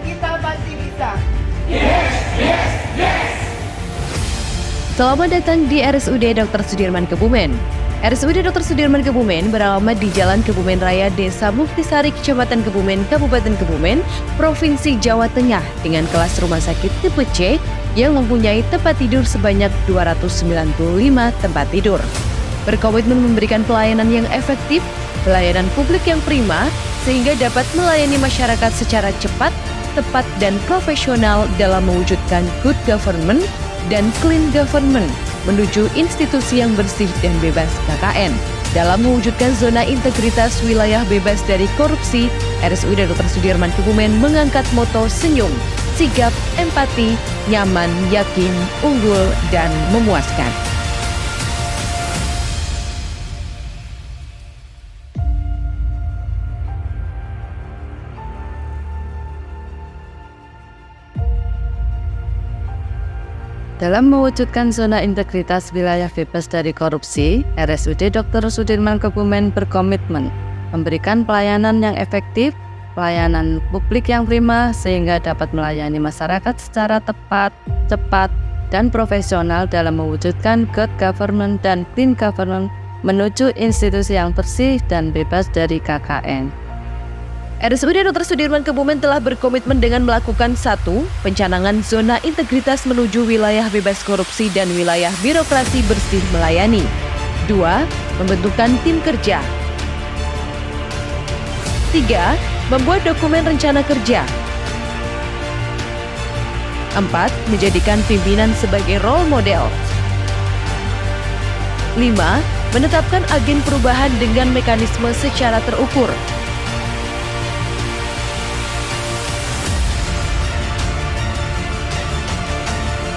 Kita pasti bisa. Selamat datang di RSUD Dr. Sudirman Kebumen. RSUD Dr. Sudirman Kebumen beralamat di Jalan Kebumen Raya, Desa Muktisari, Kecamatan Kebumen, Kabupaten Kebumen, Provinsi Jawa Tengah dengan kelas rumah sakit tipe C yang mempunyai tempat tidur sebanyak 295 tempat tidur. Berkomitmen memberikan pelayanan yang efektif, pelayanan publik yang prima, sehingga dapat melayani masyarakat secara cepat, tepat, dan profesional dalam mewujudkan good government dan clean government menuju institusi yang bersih dan bebas KKN. Dalam mewujudkan zona integritas wilayah bebas dari korupsi, RSUD Dr. Sudirman Kebumen mengangkat moto senyum, sigap, empati, nyaman, yakin, unggul, dan memuaskan. Dalam mewujudkan zona integritas wilayah bebas dari korupsi, RSUD Dr. Sudirman Kebumen berkomitmen memberikan pelayanan yang efektif, pelayanan publik yang prima, sehingga dapat melayani masyarakat secara tepat, cepat, dan profesional dalam mewujudkan good government dan clean government menuju institusi yang bersih dan bebas dari KKN. RSUD Dr. Sudirman Kebumen telah berkomitmen dengan melakukan 1. Pencanangan zona integritas menuju wilayah bebas korupsi dan wilayah birokrasi bersih melayani. 2. Pembentukan tim kerja. 3. Membuat dokumen rencana kerja. 4. Menjadikan pimpinan sebagai role model. 5. Menetapkan agen perubahan dengan mekanisme secara terukur.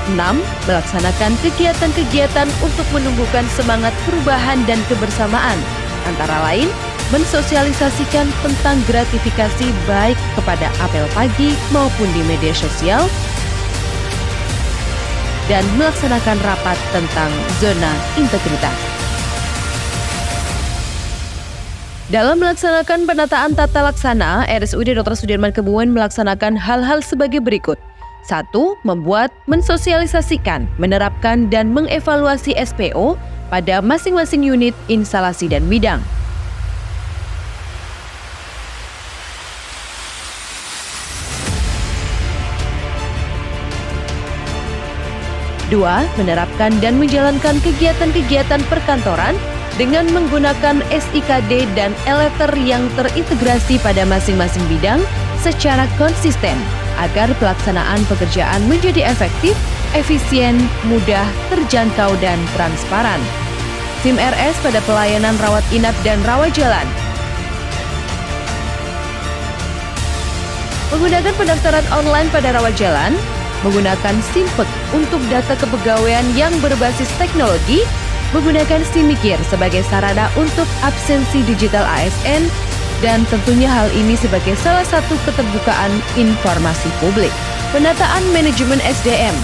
6. Melaksanakan kegiatan-kegiatan untuk menumbuhkan semangat perubahan dan kebersamaan, antara lain mensosialisasikan tentang gratifikasi baik kepada apel pagi maupun di media sosial, dan melaksanakan rapat tentang zona integritas. Dalam melaksanakan penataan tata laksana, RSUD Dr. Sudirman Kebumen melaksanakan hal-hal sebagai berikut. 1. Membuat, mensosialisasikan, menerapkan, dan mengevaluasi SPO pada masing-masing unit, instalasi, dan bidang. 2. Menerapkan dan menjalankan kegiatan-kegiatan perkantoran dengan menggunakan SIKD dan e-letter yang terintegrasi pada masing-masing bidang secara konsisten, agar pelaksanaan pekerjaan menjadi efektif, efisien, mudah, terjangkau, dan transparan. SIM RS pada pelayanan rawat inap dan rawat jalan. Menggunakan pendaftaran online pada rawat jalan, menggunakan SIMPEK untuk data kepegawaian yang berbasis teknologi, menggunakan SIMIKIR sebagai sarana untuk absensi digital ASN, dan tentunya hal ini sebagai salah satu keterbukaan informasi publik. Penataan manajemen SDM.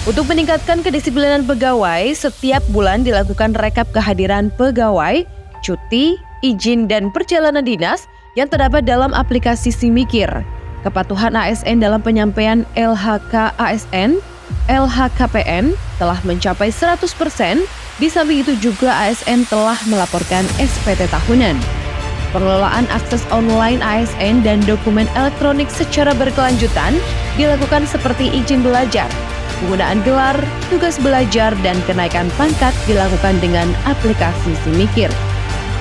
Untuk meningkatkan kedisiplinan pegawai, setiap bulan dilakukan rekap kehadiran pegawai, cuti, izin, dan perjalanan dinas yang terdapat dalam aplikasi SIMIKIR. Kepatuhan ASN dalam penyampaian LHK ASN, LHKPN telah mencapai 100%, di samping itu juga ASN telah melaporkan SPT tahunan. Pengelolaan akses online ASN dan dokumen elektronik secara berkelanjutan dilakukan seperti izin belajar, penggunaan gelar, tugas belajar, dan kenaikan pangkat dilakukan dengan aplikasi SIMIKIR.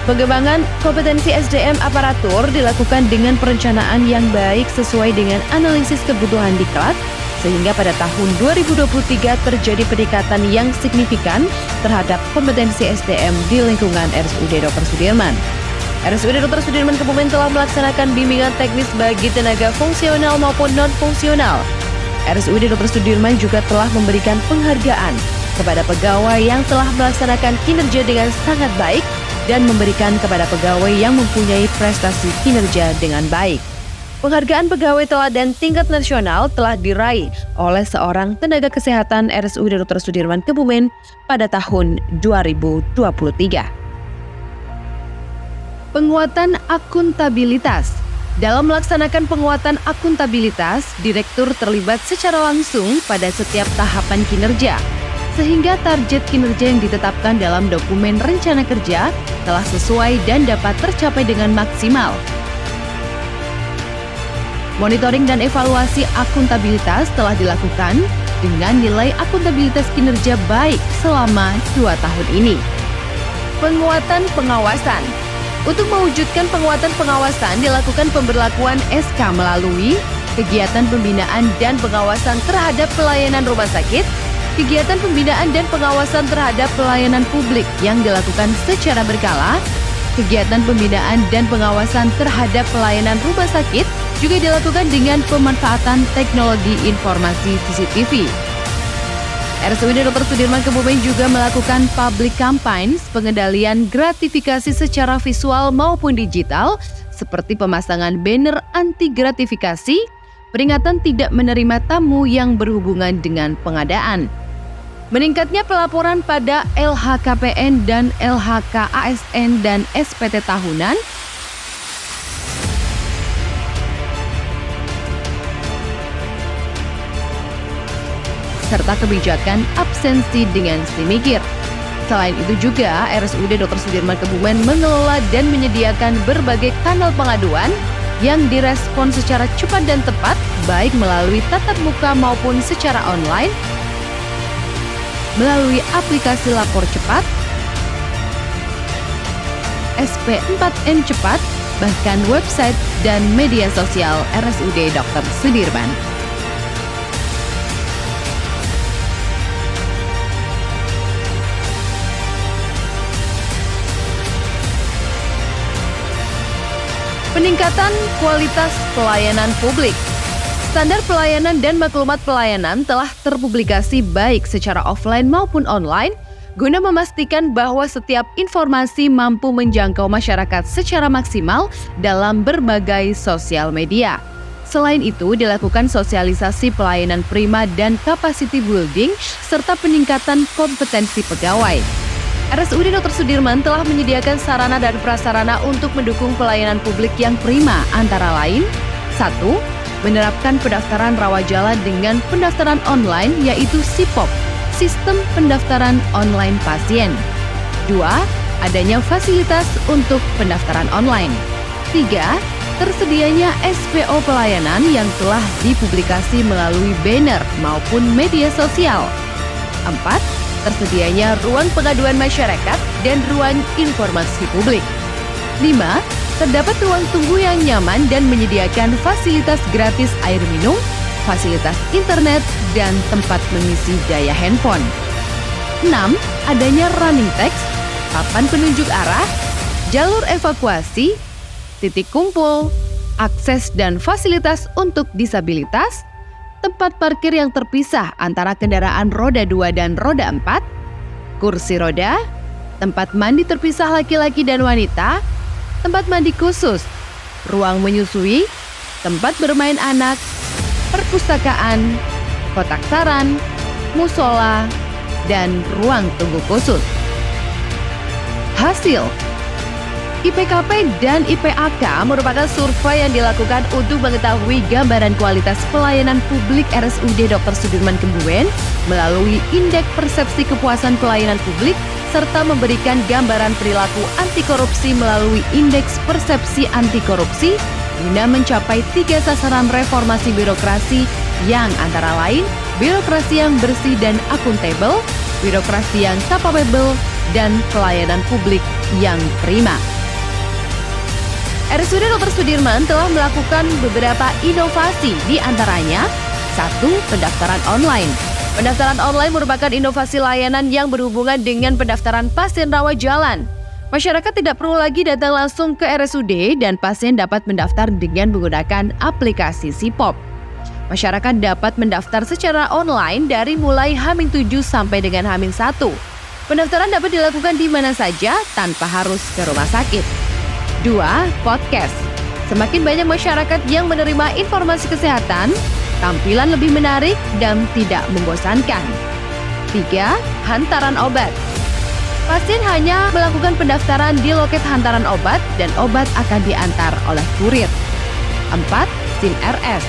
Pengembangan kompetensi SDM aparatur dilakukan dengan perencanaan yang baik sesuai dengan analisis kebutuhan diklat, sehingga pada tahun 2023 terjadi peningkatan yang signifikan terhadap kompetensi SDM di lingkungan RSUD Dr. Sudirman. RSUD Dr. Sudirman Kebumen telah melaksanakan bimbingan teknis bagi tenaga fungsional maupun non-fungsional. RSUD Dr. Sudirman juga telah memberikan penghargaan kepada pegawai yang telah melaksanakan kinerja dengan sangat baik dan memberikan kepada pegawai yang mempunyai prestasi kinerja dengan baik. Penghargaan pegawai teladan tingkat nasional telah diraih oleh seorang tenaga kesehatan RSUD Dr. Sudirman Kebumen pada tahun 2023. Penguatan akuntabilitas. Dalam melaksanakan penguatan akuntabilitas, direktur terlibat secara langsung pada setiap tahapan kinerja, sehingga target kinerja yang ditetapkan dalam dokumen rencana kerja telah sesuai dan dapat tercapai dengan maksimal. Monitoring dan evaluasi akuntabilitas telah dilakukan dengan nilai akuntabilitas kinerja baik selama 2 tahun ini. Penguatan pengawasan. Untuk mewujudkan penguatan pengawasan dilakukan pemberlakuan SK melalui kegiatan pembinaan dan pengawasan terhadap pelayanan rumah sakit, kegiatan pembinaan dan pengawasan terhadap pelayanan publik yang dilakukan secara berkala, kegiatan pembinaan dan pengawasan terhadap pelayanan rumah sakit juga dilakukan dengan pemanfaatan teknologi informasi CCTV. RSUD Dr. Sudirman Kebumen juga melakukan public campaigns pengendalian gratifikasi secara visual maupun digital seperti pemasangan banner anti gratifikasi, peringatan tidak menerima tamu yang berhubungan dengan pengadaan. Meningkatnya pelaporan pada LHKPN dan LHKASN dan SPT tahunan, serta kebijakan absensi dengan SIMIKIR. Selain itu juga, RSUD Dr. Sudirman Kebumen mengelola dan menyediakan berbagai kanal pengaduan yang direspon secara cepat dan tepat, baik melalui tatap muka maupun secara online, melalui aplikasi lapor cepat, SP4M cepat, bahkan website dan media sosial RSUD Dr. Sudirman. Peningkatan kualitas pelayanan publik. Standar pelayanan dan maklumat pelayanan telah terpublikasi baik secara offline maupun online guna memastikan bahwa setiap informasi mampu menjangkau masyarakat secara maksimal dalam berbagai sosial media. Selain itu, dilakukan sosialisasi pelayanan prima dan capacity building serta peningkatan kompetensi pegawai. RSUD Dr. Sudirman telah menyediakan sarana dan prasarana untuk mendukung pelayanan publik yang prima, antara lain 1. Menerapkan pendaftaran rawat jalan dengan pendaftaran online yaitu SIPOP, Sistem Pendaftaran Online Pasien. 2. Adanya fasilitas untuk pendaftaran online. 3. Tersedianya SPO pelayanan yang telah dipublikasi melalui banner maupun media sosial. 4. Tersedianya ruang pengaduan masyarakat dan ruang informasi publik. 5. Terdapat ruang tunggu yang nyaman dan menyediakan fasilitas gratis air minum, fasilitas internet, dan tempat mengisi daya handphone. 6. Adanya running text, papan penunjuk arah, jalur evakuasi, titik kumpul, akses dan fasilitas untuk disabilitas, tempat parkir yang terpisah antara kendaraan roda 2 dan roda 4, kursi roda, tempat mandi terpisah laki-laki dan wanita, tempat mandi khusus, ruang menyusui, tempat bermain anak, perpustakaan, kotak saran, musola, dan ruang tunggu khusus. Hasil IPKP dan IPAK merupakan survei yang dilakukan untuk mengetahui gambaran kualitas pelayanan publik RSUD Dr. Sudirman Kebumen melalui Indeks Persepsi Kepuasan Pelayanan Publik serta memberikan gambaran perilaku anti korupsi melalui Indeks Persepsi Anti Korupsi guna mencapai 3 sasaran reformasi birokrasi yang antara lain birokrasi yang bersih dan akuntabel, birokrasi yang capable, dan pelayanan publik yang prima. RSUD Dr. Sudirman telah melakukan beberapa inovasi, di antaranya 1. Pendaftaran online. Pendaftaran online merupakan inovasi layanan yang berhubungan dengan pendaftaran pasien rawat jalan. Masyarakat tidak perlu lagi datang langsung ke RSUD dan pasien dapat mendaftar dengan menggunakan aplikasi SIPOP. Masyarakat dapat mendaftar secara online dari mulai H-7 sampai dengan H-1. Pendaftaran dapat dilakukan di mana saja tanpa harus ke rumah sakit. 2. Podcast. Semakin banyak masyarakat yang menerima informasi kesehatan, tampilan lebih menarik dan tidak membosankan. 3. Hantaran obat. Pasien hanya melakukan pendaftaran di loket hantaran obat dan obat akan diantar oleh kurir. 4. SIM RS.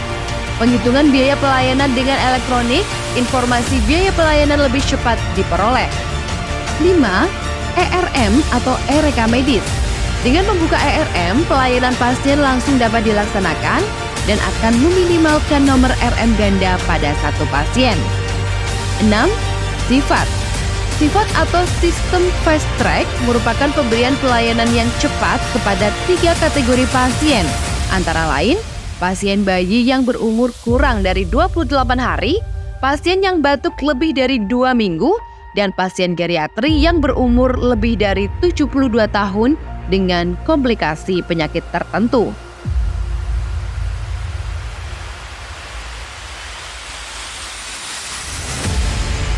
Penghitungan biaya pelayanan dengan elektronik, informasi biaya pelayanan lebih cepat diperoleh. 5. ERM atau e-rekam medis. Dengan membuka ERM, pelayanan pasien langsung dapat dilaksanakan dan akan meminimalkan nomor RM ganda pada satu pasien. 6. Sifat. Sifat atau sistem fast track merupakan pemberian pelayanan yang cepat kepada 3 kategori pasien, antara lain pasien bayi yang berumur kurang dari 28 hari, pasien yang batuk lebih dari 2 minggu, dan pasien geriatri yang berumur lebih dari 72 tahun dengan komplikasi penyakit tertentu.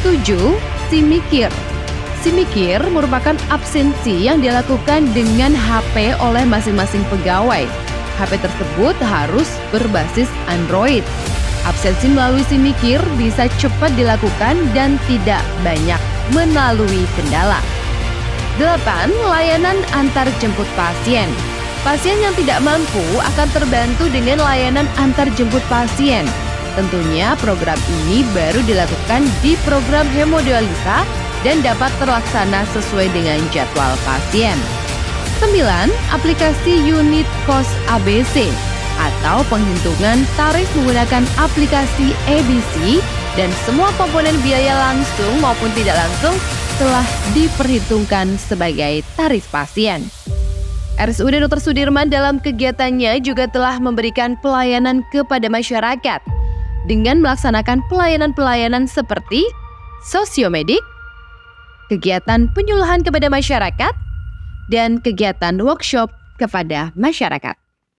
Tujuh, Simikir. Simikir merupakan absensi yang dilakukan dengan HP oleh masing-masing pegawai. HP tersebut harus berbasis Android. Absensi melalui Simikir bisa cepat dilakukan dan tidak banyak melalui kendala. 8. Layanan antar jemput pasien. Pasien yang tidak mampu akan terbantu dengan layanan antar jemput pasien. Tentunya program ini baru dilakukan di program hemodialisa dan dapat terlaksana sesuai dengan jadwal pasien. 9. Aplikasi unit cost ABC atau penghitungan tarif menggunakan aplikasi ABC dan semua komponen biaya langsung maupun tidak langsung telah diperhitungkan sebagai tarif pasien. RSUD Dr. Sudirman dalam kegiatannya juga telah memberikan pelayanan kepada masyarakat dengan melaksanakan pelayanan-pelayanan seperti sosiomedik, kegiatan penyuluhan kepada masyarakat, dan kegiatan workshop kepada masyarakat.